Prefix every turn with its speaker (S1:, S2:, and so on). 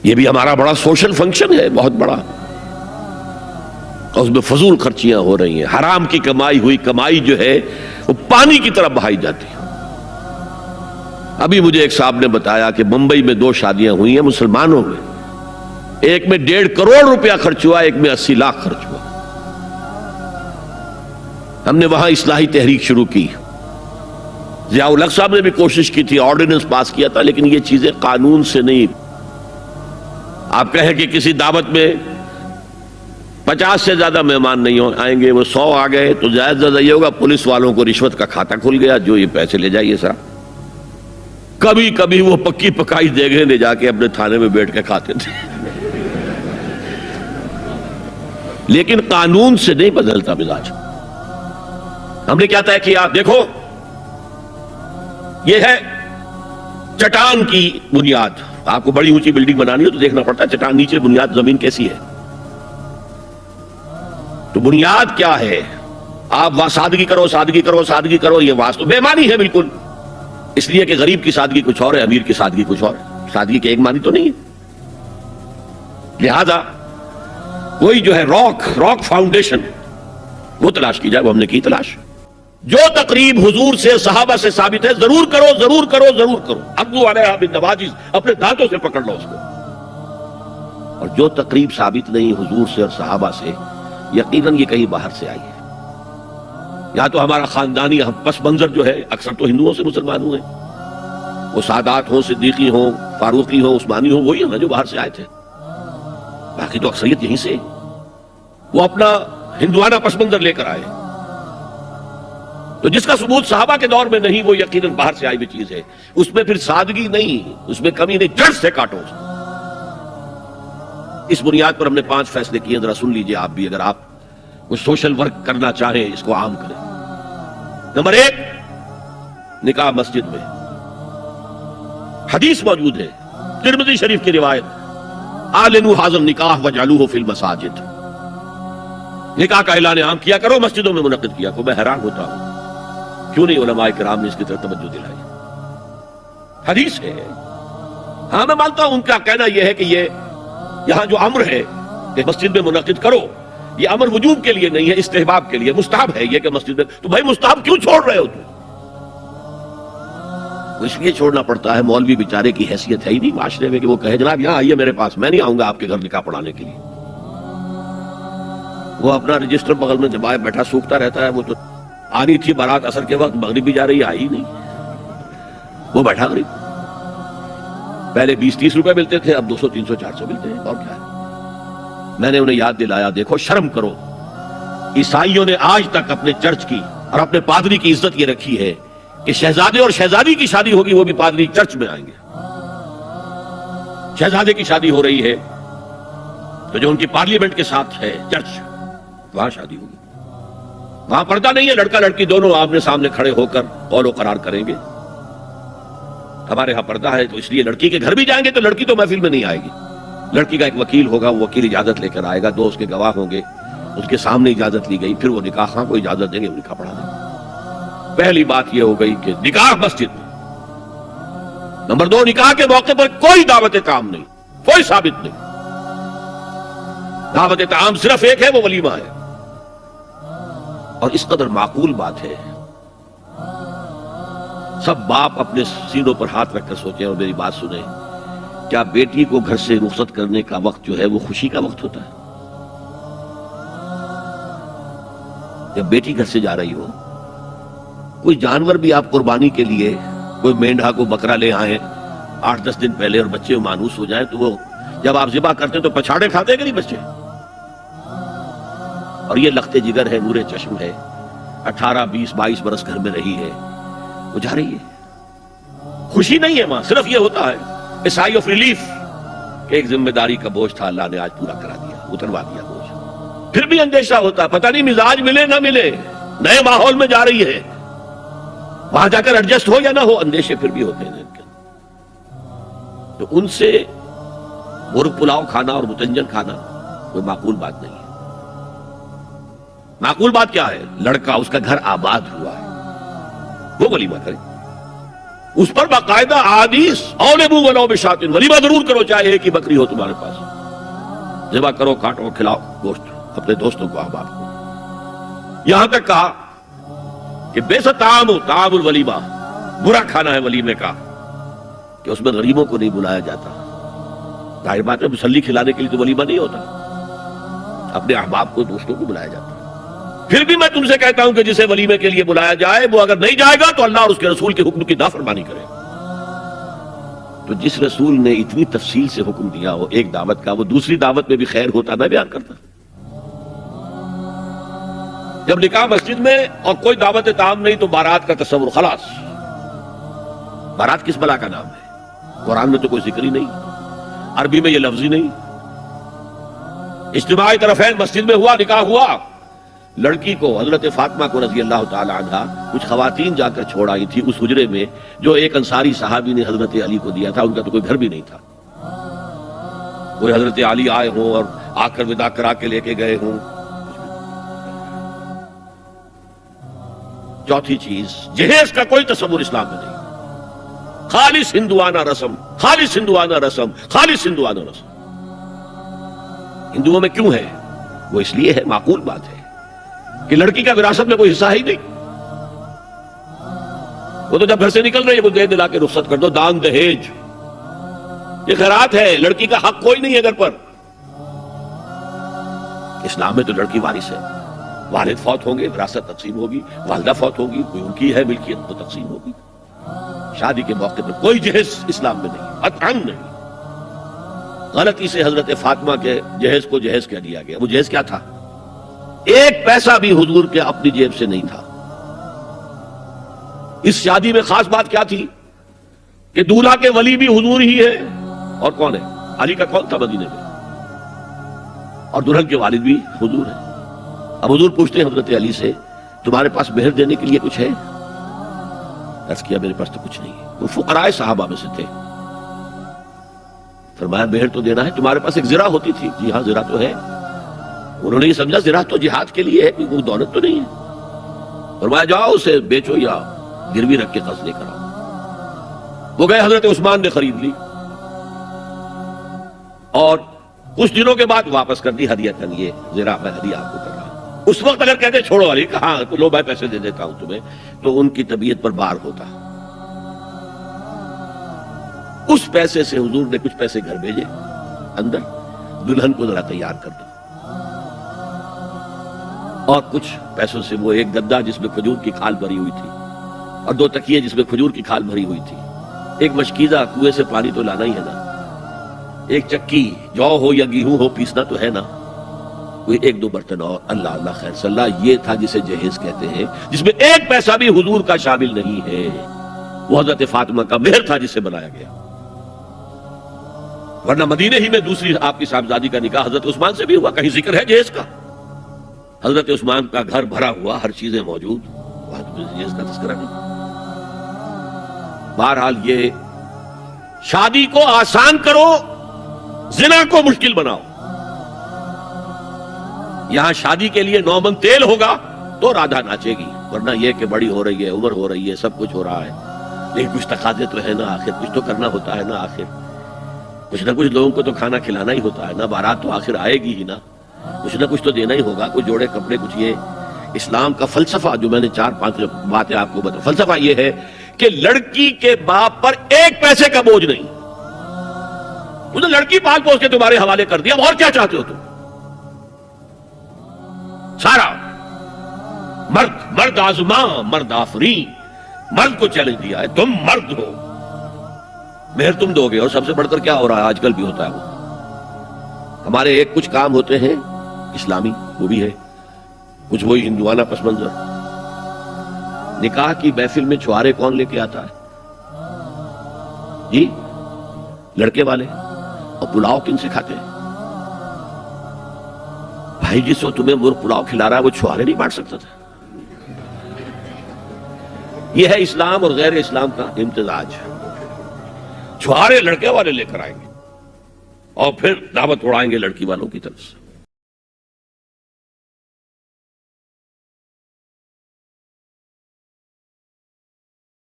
S1: یہ بھی ہمارا بڑا سوشل فنکشن ہے، بہت بڑا، اور اس میں فضول خرچیاں ہو رہی ہیں، حرام کی کمائی ہوئی کمائی جو ہے وہ پانی کی طرح بہائی جاتی ہے۔ ابھی مجھے ایک صاحب نے بتایا کہ ممبئی میں 2 شادیاں ہوئی ہیں مسلمانوں میں، ایک میں 1.5 کروڑ روپیہ خرچ ہوا، ایک میں 80 لاکھ خرچ ہوا۔ ہم نے وہاں اصلاحی تحریک شروع کی، ضیاء الحق صاحب نے بھی کوشش کی تھی، آرڈیننس پاس کیا تھا، لیکن یہ چیزیں قانون سے نہیں۔ آپ کہیں کہ کسی دعوت میں 50 سے زیادہ مہمان نہیں آئیں گے، وہ 100 آ گئے تو زیادہ زیادہ یہ ہوگا پولیس والوں کو رشوت کا کھاتا کھل گیا، جو یہ پیسے لے جائیے صاحب۔ کبھی کبھی وہ پکی پکائی دیگیں لے جا کے اپنے تھانے میں بیٹھ کے کھاتے تھے، لیکن قانون سے نہیں بدلتا مزاج۔ ہم نے کیا طے کیا؟ دیکھو یہ ہے چٹان کی بنیاد۔ آپ کو بڑی اونچی بلڈنگ بنانی ہو تو دیکھنا پڑتا ہے چٹان نیچے بنیاد زمین کیسی ہے۔ تو بنیاد کیا ہے؟ آپ سادگی کرو سادگی کرو سادگی کرو، یہ واسطہ بے معنی ہے بالکل، اس لیے کہ غریب کی سادگی کچھ اور ہے، امیر کی سادگی کچھ اور ہے، سادگی کے ایک معنی تو نہیں ہے۔ لہذا کوئی جو ہے راک فاؤنڈیشن وہ تلاش کی جائے، وہ ہم نے کی تلاش۔ جو تقریب حضور سے صحابہ سے ثابت ہے ضرور کرو ضرور کرو ضرور کرو، عضوا علیہا بالنواجذ، اپنے دانتوں سے پکڑ لو اس کو۔ اور جو تقریب ثابت نہیں حضور سے اور صحابہ سے، یقیناً یہ کہیں باہر سے آئی ہے۔ یا تو ہمارا خاندانی پس منظر جو ہے، اکثر تو ہندوؤں سے مسلمان ہوئے، وہ سادات ہوں، صدیقی ہوں، فاروقی ہوں، عثمانی ہوں، وہی ہیں جو باہر سے آئے تھے، باقی تو اکثریت یہیں سے، وہ اپنا ہندوانہ پس منظر لے کر آئے۔ تو جس کا ثبوت صحابہ کے دور میں نہیں، وہ یقیناً باہر سے آئی ہوئی چیز ہے، اس میں پھر سادگی نہیں، اس میں کمی نہیں، جڑ سے کاٹو۔ اس بنیاد پر ہم نے 5 فیصلے کیے، ذرا سن لیجئے آپ بھی، اگر آپ کوئی سوشل ورک کرنا چاہیں اس کو عام کریں۔ نمبر 1، نکاح مسجد میں۔ حدیث موجود ہے ترمذی شریف کی روایت، اعلنوا ھذا النکاح وجعلوہ فی المساجد، نکاح کا اعلان عام کیا کرو، مسجدوں میں منعقد کیا کرو۔ میں حیران ہوتا ہوں کیوں نہیں علماء کرام نے اس کی طرف توجہ دلائی۔ حدیث ہے، ہاں میں مانتا ہوں ان کا کہنا یہ ہے کہ یہ یہاں جو امر ہے کہ مسجد میں منعقد کرو، یہ امر وجوب کے لیے نہیں ہے، استحباب کے لیے، مستحب ہے یہ کہ مسجد میں۔ تو بھائی مستحب کیوں چھوڑ رہے ہو تم؟ اس لیے چھوڑنا پڑتا ہے، مولوی بیچارے کی حیثیت ہے ہی نہیں معاشرے میں کہ وہ کہے جناب یہاں آئیے میرے پاس، میں نہیں آؤں گا آپ کے گھر نکاح پڑھانے کے لیے۔ وہ اپنا رجسٹر بغل میں دبائے بیٹھا سوکھتا رہتا ہے، وہ تو آنی تھی بارات عصر کے وقت، مغرب بھی جا رہی ہے، آئی نہیں، وہ بیٹھا غریب۔ پہلے 20-30 روپے ملتے تھے، اب 200 300 400 ملتے ہیں، اور کیا ہے۔ میں نے انہیں یاد دلایا، دیکھو شرم کرو، عیسائیوں نے آج تک اپنے چرچ کی اور اپنے پادری کی عزت یہ رکھی ہے کہ شہزادے اور شہزادی کی شادی ہوگی وہ بھی پادری چرچ میں آئیں گے۔ شہزادے کی شادی ہو رہی ہے تو جو ان کی پارلیمنٹ کے ساتھ ہے چرچ، وہاں شادی ہوگی، وہاں پردہ نہیں ہے، لڑکا لڑکی دونوں آمنے سامنے کھڑے ہو کر قول و قرار کریں گے۔ ہمارے ہاں پردہ ہے تو اس لیے لڑکی کے گھر بھی جائیں گے تو لڑکی تو محفل میں نہیں آئے گی، لڑکی کا ایک وکیل ہوگا، وہ وکیل اجازت لے کر آئے گا، 2 اس کے گواہ ہوں گے، اس کے سامنے اجازت لی گئی، پھر وہ نکاح خواہ کو اجازت دیں گے، وہ نکاح پڑھا دیں گے۔ پہلی بات یہ ہو گئی کہ نکاح مسجد میں۔ نمبر 2، نکاح کے موقع پر کوئی دعوت کام نہیں، کوئی ثابت نہیں، دعوت طعام صرف ایک ہے، وہ ولیمہ ہے۔ اور اس قدر معقول بات ہے، سب باپ اپنے سینوں پر ہاتھ رکھ کر سوچیں اور میری بات سنیں، کیا بیٹی کو گھر سے رخصت کرنے کا وقت جو ہے وہ خوشی کا وقت ہوتا ہے؟ جب بیٹی گھر سے جا رہی ہو، کوئی جانور بھی آپ قربانی کے لیے، کوئی مینڈھا کو بکرا لے آئیں 8-10 دن پہلے اور بچے مانوس ہو جائیں تو وہ جب آپ ذبح کرتے ہیں تو پچھاڑے کھاتے ہیں کہ نہیں بچے؟ اور یہ لخت جگر ہے، نور چشم ہے، 18 20 22 برس گھر میں رہی ہے، وہ جا رہی ہے، خوشی نہیں ہے ماں، صرف یہ ہوتا ہے سائی آف ریلیف کہ ایک ذمہ داری کا بوجھ تھا، اللہ نے آج پورا کرا دیا، اتروا دیا بوجھ۔ پھر بھی اندیشہ ہوتا ہے، پتہ نہیں مزاج ملے نہ ملے، نئے ماحول میں جا رہی ہے، وہاں جا کر ایڈجسٹ ہو یا نہ ہو، اندیشے پھر بھی ہوتے ہیں۔ تو ان سے مرغ پلاؤ کھانا اور متنجن کھانا کوئی معقول بات نہیں ہے۔ معقول بات کیا ہے؟ لڑکا، اس کا گھر آباد ہوا ہے، وہ ولیمہ کرے، اس پر باقاعدہ احادیث اولبو ولو بشاۃ، ولیمہ ضرور کرو چاہے ایک ہی بکری ہو تمہارے پاس، ذبح کرو، کاٹو، کھلاؤ گوشت اپنے دوستوں کو، احباب کو۔ یہاں تک کہا کہ بیسا طعام الولیمہ، برا کھانا ہے ولیمے کا کہ اس میں غریبوں کو نہیں بلایا جاتا۔ ظاہر بات ہے مسلی کھلانے کے لیے تو ولیمہ نہیں ہوتا، اپنے احباب کو، دوستوں کو بلایا جاتا ہے۔ پھر بھی میں تم سے کہتا ہوں کہ جسے ولیمے کے لیے بلایا جائے وہ اگر نہیں جائے گا تو اللہ اور اس کے رسول کے حکم کی نافرمانی کرے۔ تو جس رسول نے اتنی تفصیل سے حکم دیا ہو ایک دعوت کا، وہ دوسری دعوت میں بھی خیر ہوتا میں بیان کرتا۔ جب نکاح مسجد میں اور کوئی دعوت طعام نہیں تو بارات کا تصور، خلاص۔ بارات کس بلا کا نام ہے؟ قرآن میں تو کوئی ذکر ہی نہیں، عربی میں یہ لفظ ہی نہیں۔ اجتماعی طرفین مسجد میں ہوا، نکاح ہوا، لڑکی کو حضرت فاطمہ کو رضی اللہ تعالی عنہا کچھ خواتین جا کر چھوڑ آئی تھی اس حجرے میں جو ایک انصاری صحابی نے حضرت علی کو دیا تھا۔ ان کا تو کوئی گھر بھی نہیں تھا، کوئی حضرت علی آئے ہوں اور آ کر وداع کرا کے لے کے گئے ہوں۔ چوتھی چیز، جہیز کا کوئی تصور اسلام میں نہیں، خالص ہندوانہ رسم، خالص ہندوانہ رسم، خالص ہندوانہ رسم۔ ہندوؤں میں کیوں ہے؟ وہ اس لیے ہے، معقول بات ہے کہ لڑکی کا وراثت میں کوئی حصہ ہی نہیں، وہ تو جب گھر سے نکل رہی ہے وہ دے دلا کے رخصت کر دو، دان دہیج، یہ خیرات ہے، لڑکی کا حق کوئی نہیں ہے گھر پر۔ اسلام میں تو لڑکی وارث ہے، والد فوت ہوں گے وراثت تقسیم ہوگی، والدہ فوت ہوگی کوئی ان کی ہے ملکیت تو تقسیم ہوگی۔ شادی کے موقع پر کوئی جہیز اسلام میں نہیں، قطعاً نہیں۔ غلطی سے حضرت فاطمہ کے جہیز کو جہیز کہہ دیا گیا، وہ جہیز کیا تھا؟ ایک پیسہ بھی حضور کے اپنی جیب سے نہیں تھا۔ اس شادی میں خاص بات کیا تھی کہ دولہا کے ولی بھی حضور ہی ہے، اور کون ہے؟ علی کا کون تھا مدینے میں، اور دلہن کے والد بھی حضور ہے۔ اب حضور پوچھتے ہیں حضرت علی سے تمہارے پاس مہر دینے کے لیے کچھ ہے؟ عرض کیا میرے پاس تو کچھ نہیں ہے۔ وہ فقراء صحابہ میں سے تھے، فرمایا مہر تو دینا ہے، تمہارے پاس ایک زرہ ہوتی تھی؟ جی ہاں زرہ تو ہے۔ انہوں نے یہ سمجھا زرہ تو جہاد کے لیے ہے، کوئی دولت تو نہیں ہے۔ فرمایا جاؤ اسے بیچو یا گروی رکھ کے قرض لے کر آؤ۔ وہ گئے، حضرت عثمان نے خرید لی اور کچھ دنوں کے بعد واپس کر دی ہدیۃً، یہ زرہ میں ہدیہ آپ کو کر رہا ہوں۔ اس وقت اگر کہتے چھوڑو علی، کہاں لو میں پیسے دے دیتا ہوں تمہیں، تو ان کی طبیعت پر بار ہوتا۔ اس پیسے سے حضور نے کچھ پیسے گھر بھیجے اندر، دلہن کو ذرا تیار کر دو، اور کچھ پیسوں سے وہ ایک گدا جس میں کھجور کی کھال بھری ہوئی تھی اور 2 تکیے جس میں کھجور کی کھال بھری ہوئی تھی، ایک مشکیزہ کنویں سے پانی تو لانا ہی ہے نا، ایک چکی جو ہو یا گیہوں ہو پیسنا تو ہے نا، کوئی 1-2 برتن اور، اللہ اللہ خیر صلی اللہ، یہ تھا جسے جہیز کہتے ہیں، جس میں ایک پیسہ بھی حضور کا شامل نہیں ہے۔ وہ حضرت فاطمہ کا مہر تھا جسے بنایا گیا، ورنہ مدینے ہی میں دوسری آپ کی صاحبزادی کا نکاح حضرت عثمان سے بھی ہوا، کہیں ذکر ہے جہیز کا؟ حضرت عثمان کا گھر بھرا ہوا، ہر چیزیں موجود، وہاں تو جہیز کا تذکرہ نہیں۔ بہرحال یہ شادی کو آسان کرو، زنا کو مشکل بناؤ۔ یہاں شادی کے لیے 9 من تیل ہوگا تو رادھا ناچے گی، ورنہ یہ کہ بڑی ہو رہی ہے، عمر ہو رہی ہے، سب کچھ ہو رہا ہے، لیکن کچھ تقاضے تو ہے نا، آخر کچھ تو کرنا ہوتا ہے نا، آخر کچھ نہ کچھ لوگوں کو تو کھانا کھلانا ہی ہوتا ہے نا، بارات تو آخر آئے گی ہی نا، کچھ نہ کچھ تو دینا ہی ہوگا، کچھ جوڑے کپڑے، کچھ۔ یہ اسلام کا فلسفہ جو میں نے 4-5 باتیں آپ کو بتا، فلسفہ یہ ہے کہ لڑکی کے باپ پر ایک پیسے کا بوجھ نہیں، اس نے لڑکی پال پوس کے تمہارے حوالے کر دیا، اور کیا چاہتے ہو تم؟ سارا مرد آزماں، مرد آفرین، مرد کو چیلنج دیا ہے، تم مرد ہو، مہر تم دو گے، اور سب سے بڑھ کر کیا ہو رہا ہے آج کل بھی ہوتا ہے، وہ ہمارے ایک کچھ کام ہوتے ہیں اسلامی، وہ بھی ہے، کچھ وہی ہندوانہ پس منظر۔ نکاح کی محفل میں چھوارے کون لے کے آتا ہے؟ جی لڑکے والے، اور پلاؤ کن سے کھاتے ہیں؟ بھائی جس وقت تمہیں مرغ پلاؤ کھلا رہا ہے وہ چھوارے نہیں بانٹ سکتا تھا؟ یہ ہے اسلام اور غیر اسلام کا امتزاج۔ چھوارے لڑکے والے لے کر آئیں گے اور پھر دعوت اڑائیں گے لڑکی والوں کی طرف سے۔